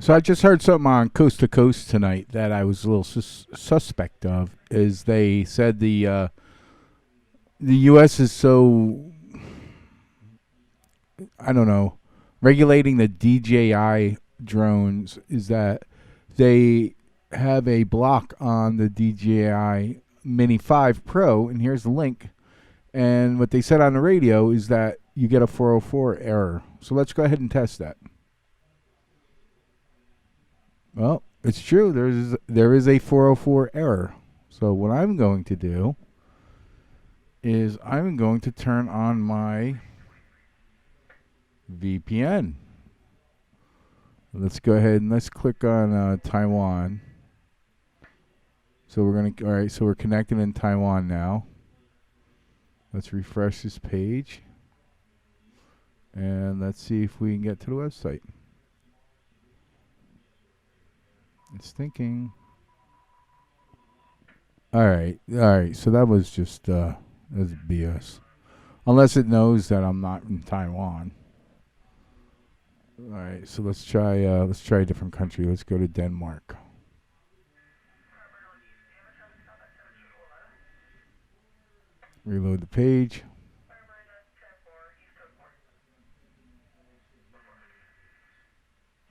So I just heard something on Coast to Coast tonight that I was a little suspect of. Is they said the U.S. is so, I don't know, regulating the DJI drones is that they have a block on the DJI Mini 5 Pro, and here's the link. And what they said on the radio is that you get a 404 error. So let's go ahead and test that. Well, it's true. There is a 404 error. So what I'm going to do is I'm going to turn on my VPN. Let's go ahead and let's click on Taiwan. So all right. So we're connected in Taiwan now. Let's refresh this page, and let's see if we can get to the website. It's thinking. All right. So that was just that's BS. Unless it knows that I'm not in Taiwan. All right. So let's try a different country. Let's go to Denmark. Reload the page.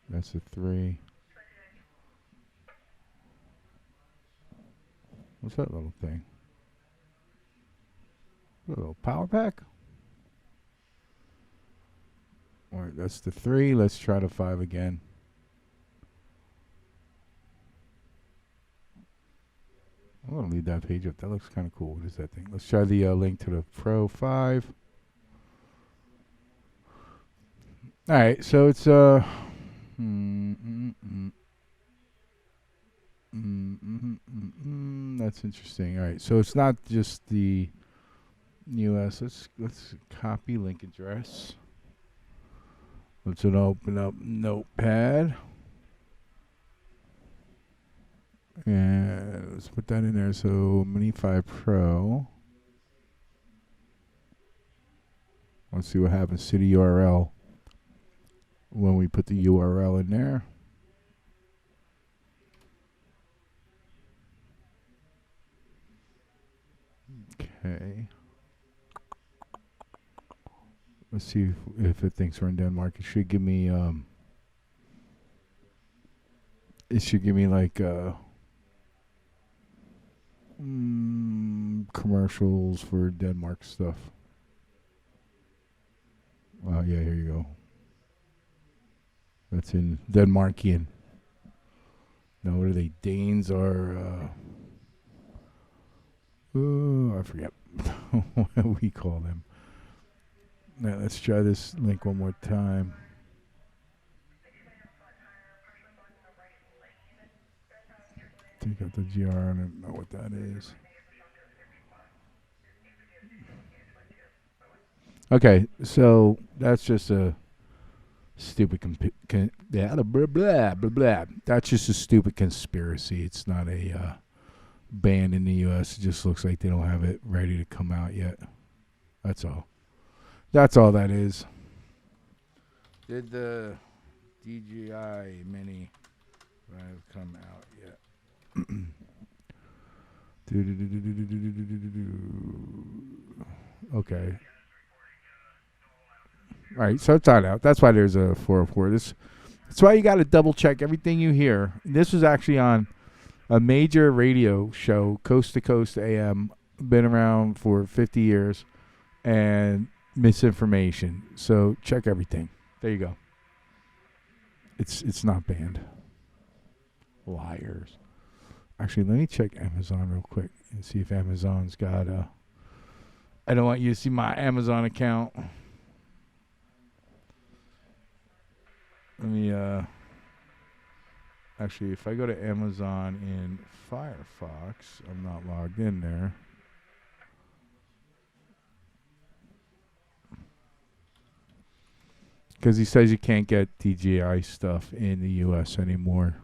That's a 3. What's that little thing? A little power pack? Alright, that's the 3. Let's try the 5 again. I'm going to leave that page up. That looks kind of cool. What is that thing? Let's try the link to the Pro 5. Alright, so it's that's interesting. All right, so it's not just the U.S. Let's copy link address. Let's open up Notepad, and let's put that in there. So Mini 5 Pro. Let's see what happens to the URL when we put the URL in there. Okay. Let's see if it thinks we're in Denmark. It should give me like commercials for Denmark stuff. Yeah, here you go. That's in Denmarkian. Now, what are they? Danes are I forget what we call them. Now let's try this link one more time. Take out the GR. I don't know what that is. Okay, so that's just a stupid blah, blah, blah, blah. That's just a stupid conspiracy. It's not a band in the U.S. It just looks like they don't have it ready to come out yet. That's all. That's all that is. Did the DJI Mini have come out yet? Okay. All right, so it's not out. That's why there's a 404. That's why you got to double check everything you hear. This was actually on a major radio show, Coast to Coast AM, been around for 50 years, and misinformation. So check everything. There you go. It's not banned. Liars. Actually, let me check Amazon real quick and see if Amazon's got a... I don't want you to see my Amazon account. Let me, actually, if I go to Amazon in Firefox, I'm not logged in there. Because he says you can't get DJI stuff in the U.S. anymore.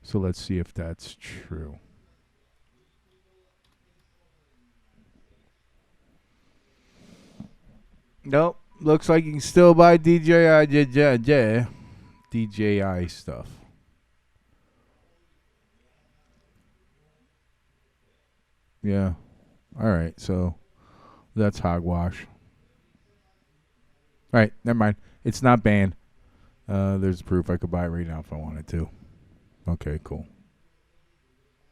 So let's see if that's true. Nope. Looks like you can still buy DJI. DJI stuff. Yeah. All right. So that's hogwash. All right. Never mind. It's not banned. There's proof. I could buy it right now if I wanted to. Okay. Cool.